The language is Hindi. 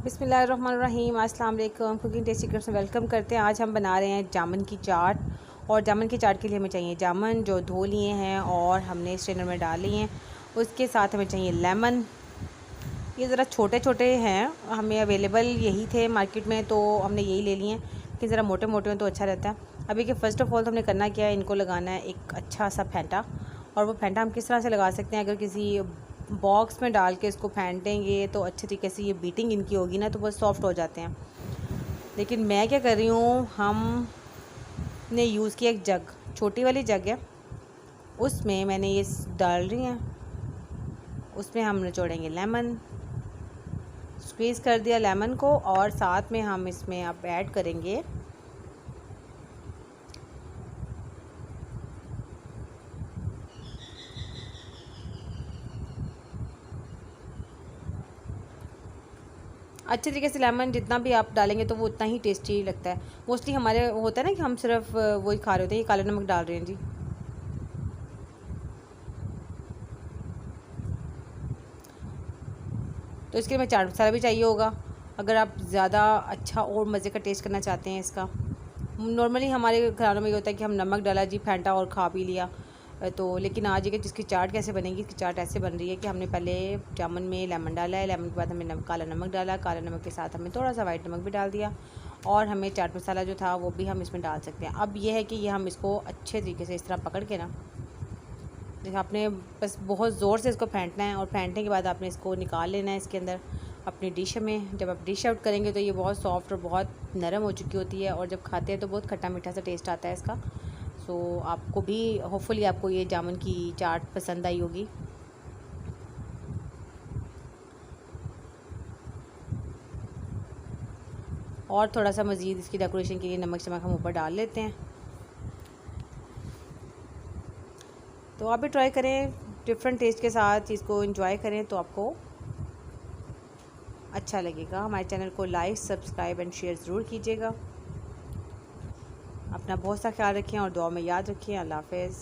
बिस्मिल्लाहिर्रहमानिर्रहीम। अस्सलाम वालेकुम। कुकिंग टेस्टी क्रिप्स में वेलकम करते हैं। आज हम बना रहे हैं जामुन की चाट। और जामुन की चाट के लिए हमें चाहिए जामुन जो धो लिए हैं और हमने स्ट्रेनर में डाल लिए हैं। उसके साथ हमें चाहिए लेमन। ये ज़रा छोटे छोटे हैं, हमें अवेलेबल यही थे मार्केट में, तो हमने यही ले लिए हैं कि ज़रा मोटे मोटे हैं तो अच्छा रहता है। अभी कि फ़र्स्ट ऑफ़ ऑल तो हमने करना क्या है, इनको लगाना है एक अच्छा सा फेंटा। और वो फेंटा हम किस तरह से लगा सकते हैं, अगर किसी बॉक्स में डाल के इसको फेंटेंगे तो अच्छे तरीके से ये बीटिंग इनकी होगी ना, तो बहुत सॉफ्ट हो जाते हैं। लेकिन मैं क्या कर रही हूँ, हमने यूज़ किया एक जग, छोटी वाली जग है, उसमें मैंने ये डाल रही हैं। उसमें हम निचोड़ेंगे लेमन, स्क्वीज़ कर दिया लेमन को, और साथ में हम इसमें अब ऐड करेंगे अच्छे तरीके से लेमन जितना भी आप डालेंगे तो वो उतना ही टेस्टी लगता है। मोस्टली हमारे होता है ना कि हम सिर्फ वही खा रहे होते हैं। ये काला नमक डाल रहे हैं जी। तो इसके लिए हमें चाट मसाला भी चाहिए होगा, अगर आप ज़्यादा अच्छा और मज़े का टेस्ट करना चाहते हैं इसका। नॉर्मली हमारे घरों में ये होता है कि हम नमक डाला जी, फेंटा और खा पी लिया। तो लेकिन आज ये जिसकी चाट कैसे बनेगी, इसकी चाट ऐसे बन रही है कि हमने पहले जामुन में लेमन डाला है, लेमन के बाद हमने काला नमक डाला, काला नमक के साथ हमने थोड़ा सा वाइट नमक भी डाल दिया, और हमें चाट मसाला जो था वो भी हम इसमें डाल सकते हैं। अब ये है कि ये हम इसको अच्छे तरीके से इस तरह पकड़ के ना, जैसे आपने बस बहुत ज़ोर से इसको फेंटना है, और फेंटने के बाद आपने इसको निकाल लेना है इसके अंदर अपनी डिश में। जब आप डिश आउट करेंगे तो ये बहुत सॉफ्ट और बहुत नरम हो चुकी होती है, और जब खाते हैं तो बहुत खट्टा मीठा सा टेस्ट आता है इसका। सो आपको भी होपफुली आपको ये जामुन की चाट पसंद आई होगी। और थोड़ा सा मज़ीद इसकी डेकोरेशन के लिए नमक शमक हम ऊपर डाल लेते हैं। तो आप भी ट्राई करें, डिफरेंट टेस्ट के साथ इसको एंजॉय करें तो आपको अच्छा लगेगा। हमारे चैनल को लाइक, सब्सक्राइब एंड शेयर ज़रूर कीजिएगा। अपना बहुत सा ख्याल रखें और दुआ में याद रखें। अल्लाह हाफ़िज़।